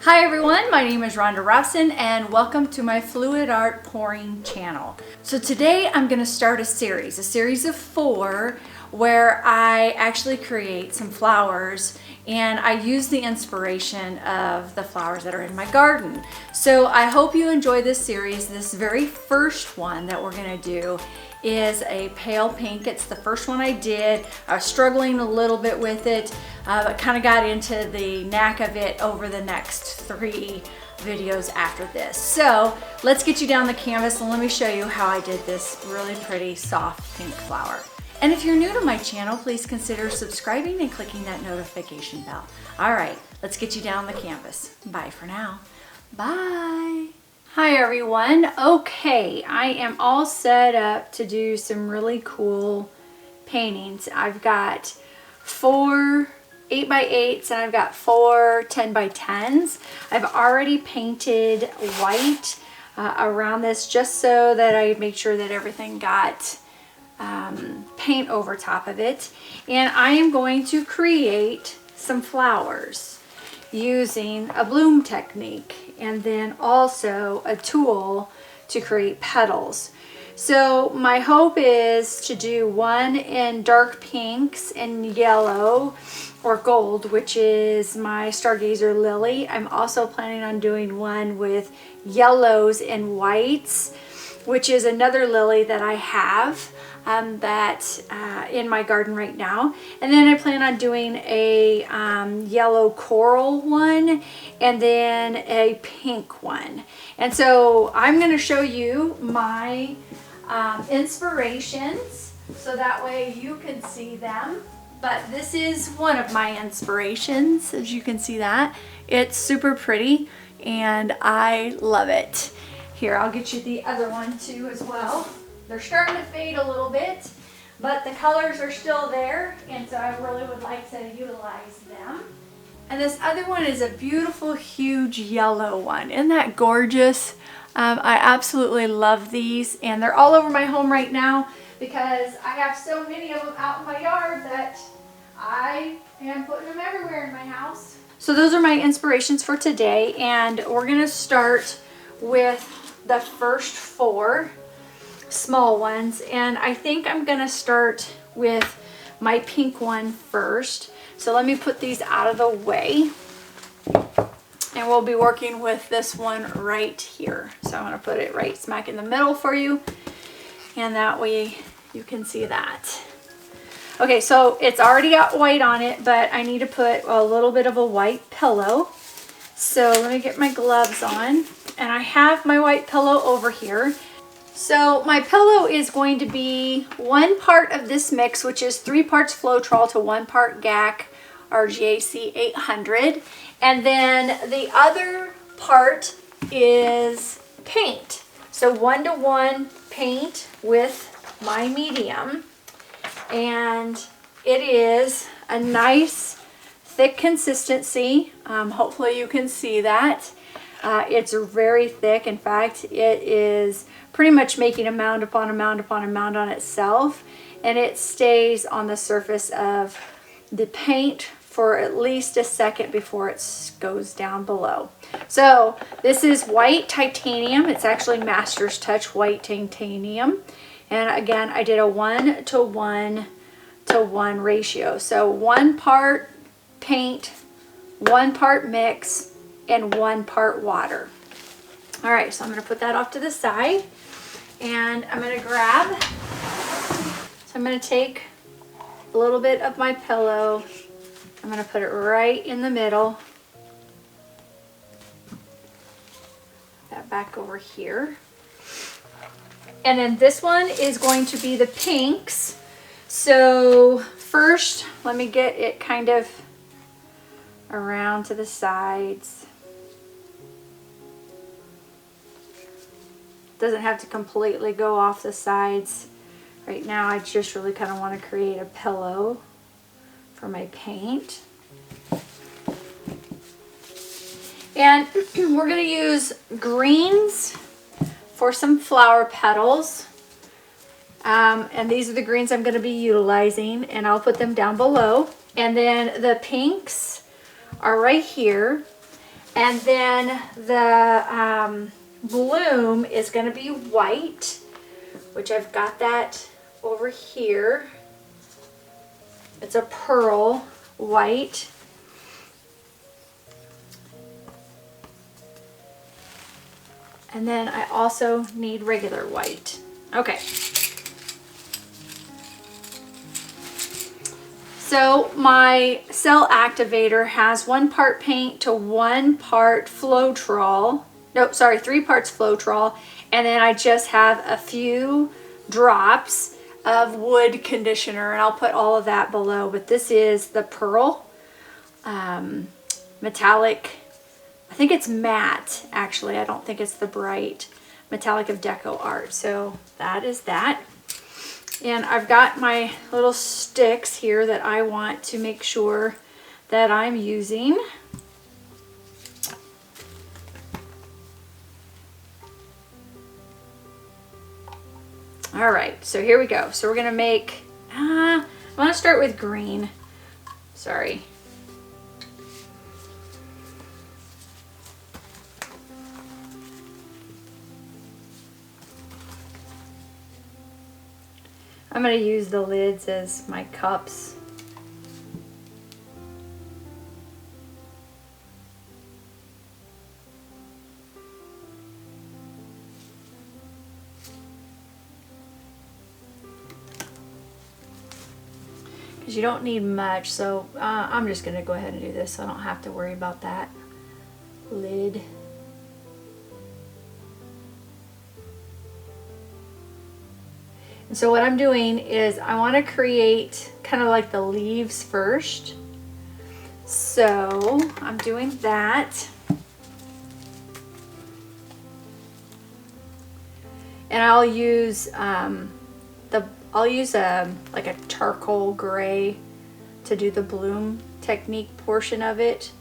Hi everyone, my name is Rhonda Robson and welcome to my Fluid Art Pouring channel. So today I'm going to start a series of 4 where I actually create some flowers and I use the inspiration of the flowers that are in my garden. So I hope you enjoy this series. This very first one that we're going to do is a pale pink. It's the first one I did. I was struggling a little bit with it, but kind of got into the knack of it over the next 3 videos after this. So let's get you down the canvas and let me show you how I did this really pretty soft pink flower. And if you're new to my channel, please consider subscribing and clicking that notification bell. All right, let's get you down the canvas. Bye for now. Bye. Hi everyone. Okay, I am all set up to do some really cool paintings. I've got 4 8x8s and I've got 4 10x10s. I've already painted white around this just so that I make sure that everything got paint over top of it. And I am going to create some flowers using a bloom technique and then also a tool to create petals. So my hope is to do one in dark pinks and yellow or gold, which is my stargazer lily. I'm also planning on doing one with yellows and whites, which is another lily that I have in my garden right now. And then I plan on doing a yellow coral one and then a pink one. And so I'm going to show you my inspirations so that way you can see them. But this is one of my inspirations, as you can see that. It's super pretty and I love it. Here, I'll get you the other one too as well. They're starting to fade a little bit, but the colors are still there, and so I really would like to utilize them. And this other one is a beautiful, huge yellow one. Isn't that gorgeous? I absolutely love these, and they're all over my home right now because I have so many of them out in my yard that I am putting them everywhere in my house. So those are my inspirations for today, and we're going to start with the first 4 small ones, and I think I'm gonna start with my pink one first. So let me put these out of the way and we'll be working with this one right here. So I'm gonna put it right smack in the middle for you, and that way you can see that. Okay, so it's already got white on it, but I need to put a little bit of a white pillow. So let me get my gloves on, and I have my white pillow over here. So my pillow is going to be 1 part of this mix, which is 3 parts Floetrol to 1 part GAC RGAC 800. And then the other part is paint. So 1-to-1 paint with my medium. And it is a nice thick consistency. Hopefully you can see that. It's very thick. In fact, it is pretty much making a mound upon a mound upon a mound on itself, and it stays on the surface of the paint for at least a second before it goes down below. So this is white titanium. It's actually Master's Touch white titanium, and again I did a 1-to-1 ratio. So 1 part paint, 1 part mix, and 1 part water. All right, so I'm going to put that off to the side, and I'm going to grab, so I'm going to take a little bit of my pillow, I'm going to put it right in the middle, that back over here, and then this one is going to be the pinks. So first, let me get it kind of around to the sides. Doesn't have to completely go off the sides. Right now I just really kind of want to create a pillow for my paint. And we're going to use greens for some flower petals. And these are the greens I'm going to be utilizing, and I'll put them down below. And then the pinks are right here. And then the bloom is going to be white, which I've got that over here. It's a pearl white. And then I also need regular white. Okay. So my Cell Activator has 1 part paint to 1 part Floetrol. No, sorry, 3 parts Floetrol. And then I just have a few drops of wood conditioner, and I'll put all of that below. But this is the pearl metallic. I think it's matte, actually. I don't think it's the bright metallic of Deco Art. So that is that. And I've got my little sticks here that I want to make sure that I'm using. All right, so here we go. So we're gonna make, I'm gonna start with green. Sorry. I'm going to use the lids as my cups. Because you don't need much, so I'm just going to go ahead and do this so I don't have to worry about that lid. And so what I'm doing is I want to create kind of like the leaves first. So I'm doing that. And I'll use like a charcoal gray to do the bloom technique portion of it.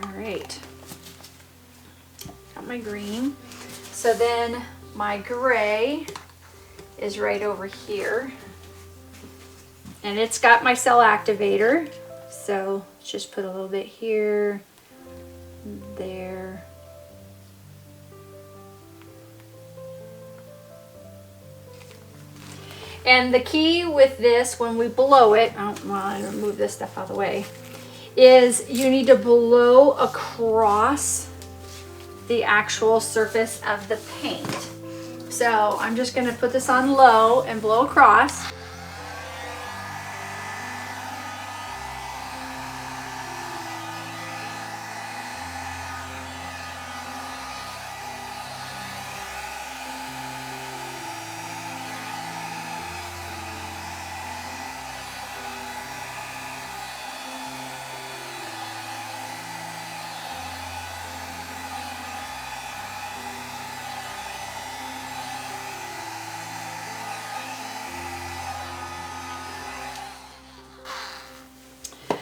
All right. My green. So then my gray is right over here, and it's got my Cell Activator, so let's just put a little bit here, there. And the key with this, when we blow it, I'm gonna move this stuff out of the way, is you need to blow across the actual surface of the paint. So I'm just gonna put this on low and blow across.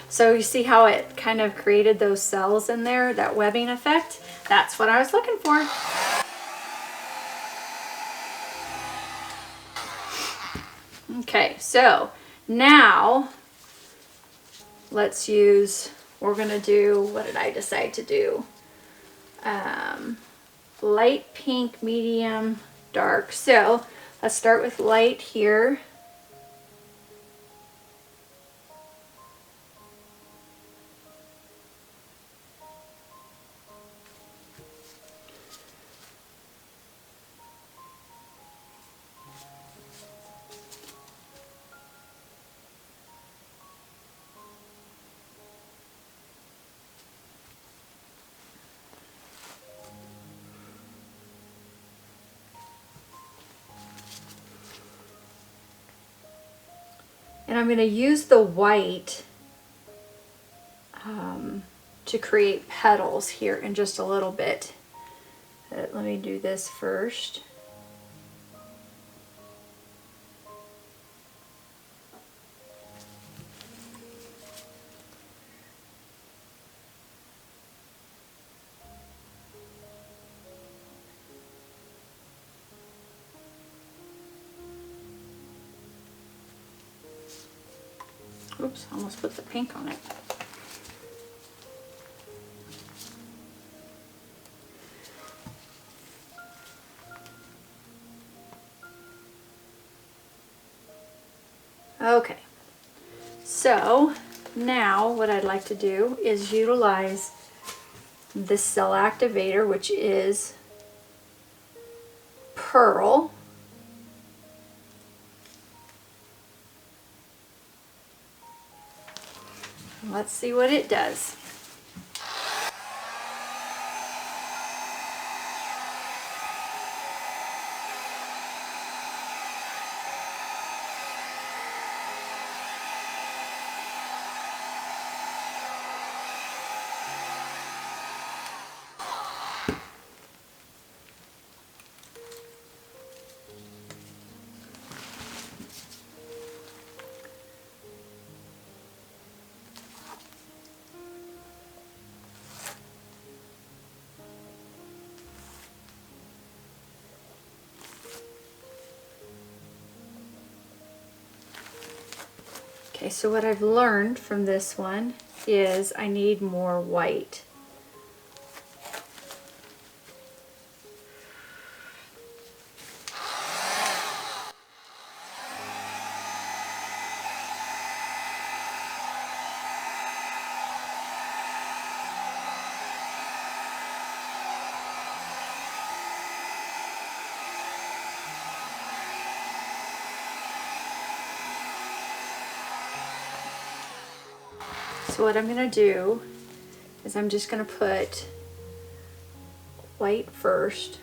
So you see how it kind of created those cells in there, that webbing effect? That's what I was looking for. Okay, so now let's use, we're gonna do, what did I decide to do? Light pink, medium, dark. So let's start with light here. And I'm going to use the white to create petals here in just a little bit. Let me do this first. Oops, I almost put the pink on it. Okay, so now what I'd like to do is utilize the Cell Activator, which is pearl. Let's see what it does. Okay, so what I've learned from this one is I need more white. So what I'm going to do is I'm just going to put white first.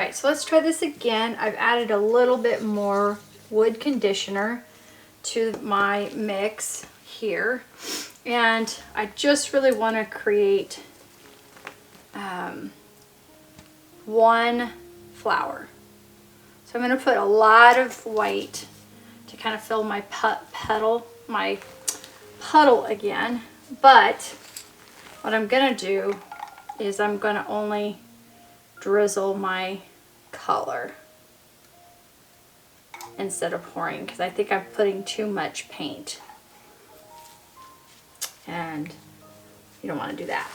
right, so let's try this again. I've added a little bit more wood conditioner to my mix here. And I just really want to create one flower. So I'm going to put a lot of white to kind of fill my puddle again. But what I'm going to do is I'm going to only drizzle my color instead of pouring, because I think I'm putting too much paint. And you don't want to do that.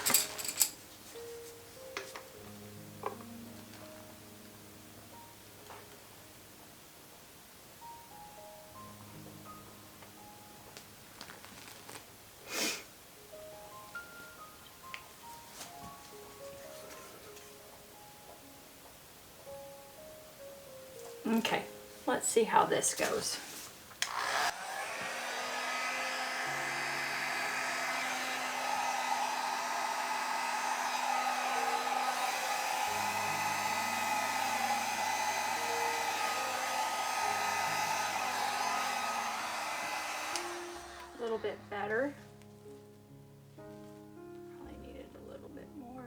Okay, let's see how this goes. A little bit better. Probably needed a little bit more.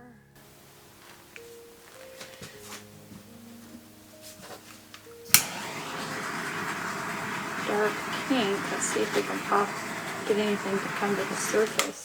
Dark pink. Let's see if we can get anything to come to the surface.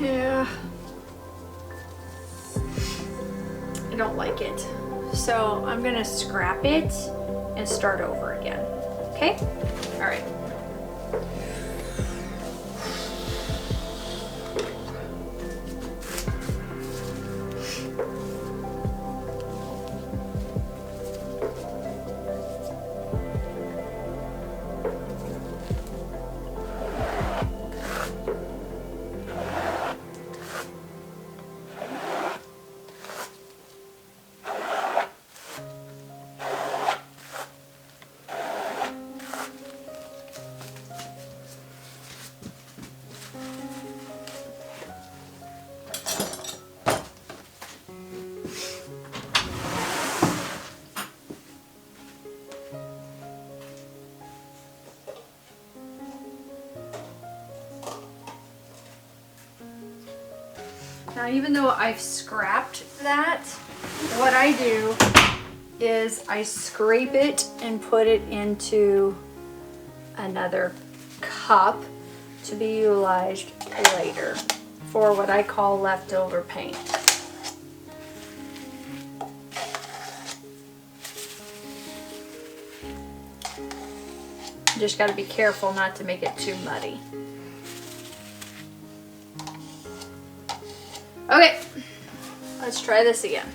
Yeah. I don't like it. So I'm gonna scrap it and start over again. Okay? All right. Now, even though I've scrapped that, what I do is I scrape it and put it into another cup to be utilized later for what I call leftover paint. Just got to be careful not to make it too muddy. Okay, let's try this again.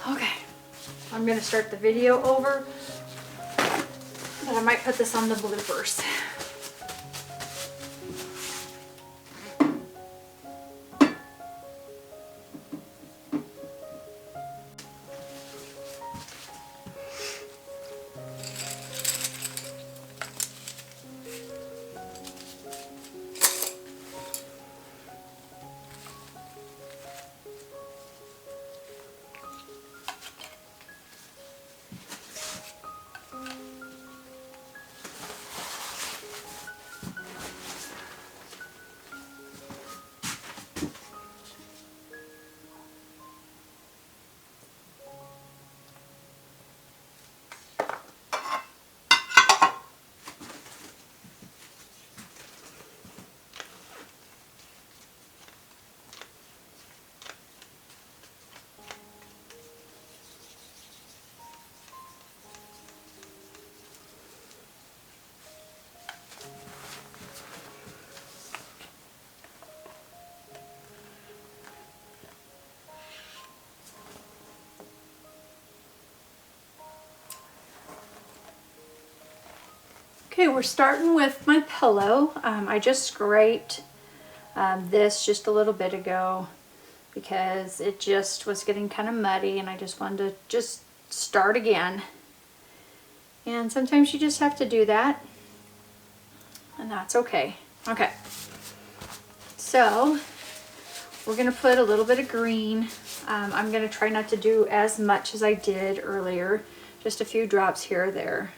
Okay, I'm gonna start the video over, but I might put this on the bloopers. Okay, we're starting with my pillow. I just scraped this just a little bit ago because it just was getting kind of muddy and I just wanted to just start again. And sometimes you just have to do that, and that's okay. Okay, so we're gonna put a little bit of green. I'm gonna try not to do as much as I did earlier, just a few drops here or there.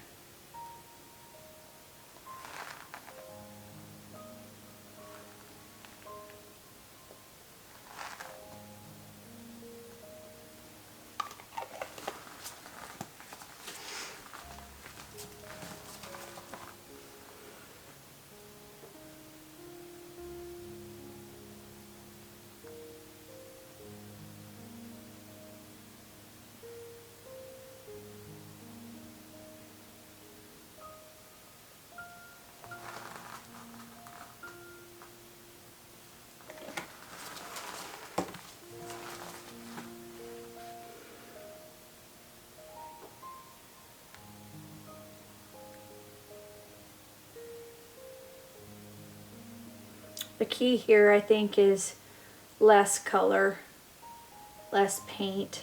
The key here, I think, is less color, less paint,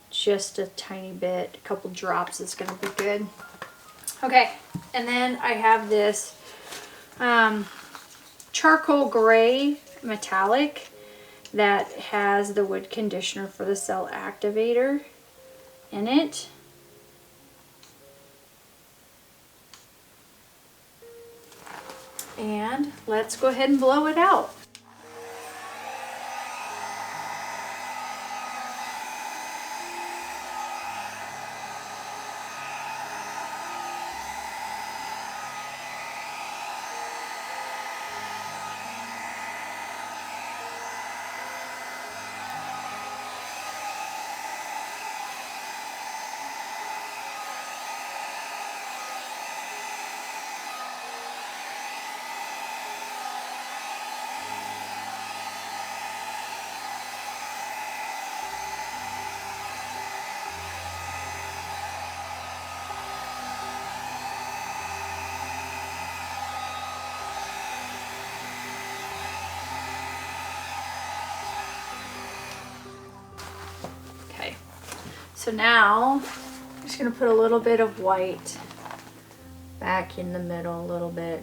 just a tiny bit, a couple drops is gonna be good. Okay, and then I have this charcoal gray metallic that has the wood conditioner for the Cell Activator in it. And let's go ahead and blow it out. So now I'm just going to put a little bit of white back in the middle a little bit.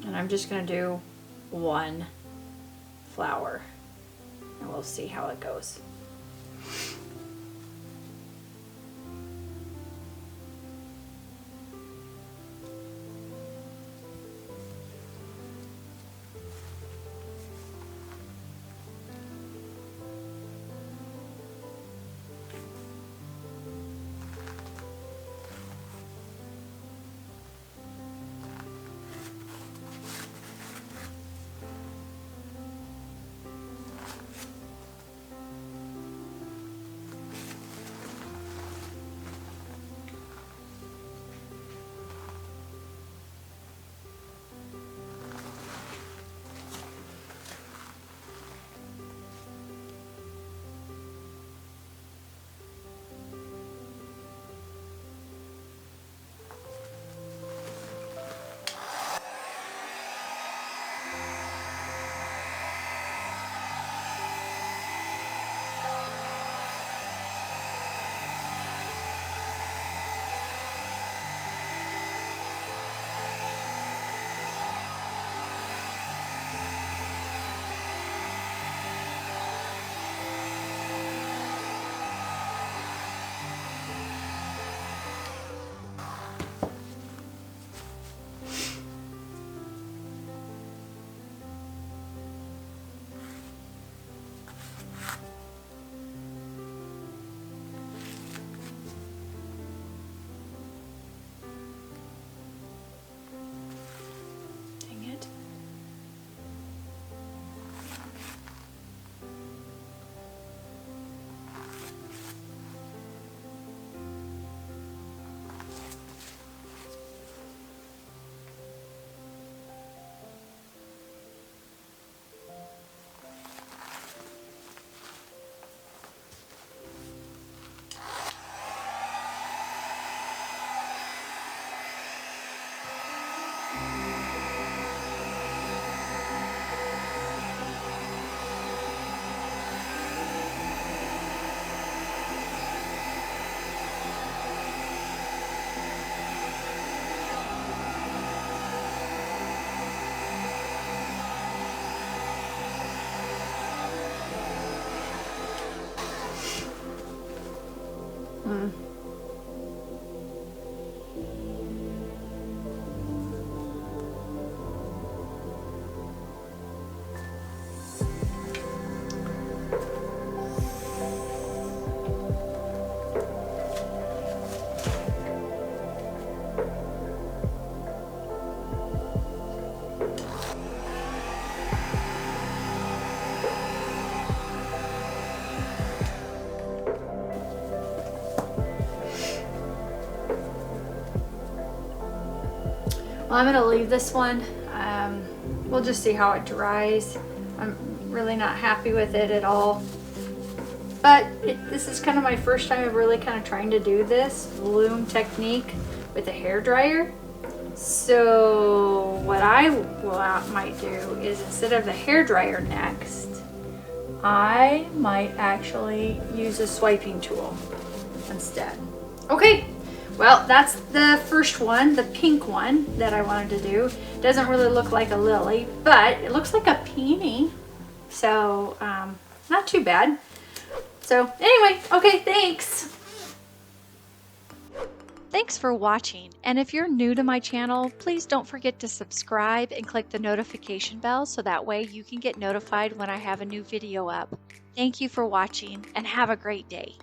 And I'm just going to do one flower and we'll see how it goes. Well, I'm gonna leave this one. We'll just see how it dries. I'm really not happy with it at all. but this is kind of my first time of really kind of trying to do this loom technique with a hairdryer. So what I might do is, instead of the hairdryer next, I might actually use a swiping tool instead. Okay, well, that's the first one, the pink one that I wanted to do. Doesn't really look like a lily, but it looks like a peony. So, not too bad. So anyway, okay, thanks. Thanks for watching, and if you're new to my channel, please don't forget to subscribe and click the notification bell so that way you can get notified when I have a new video up. Thank you for watching, and have a great day.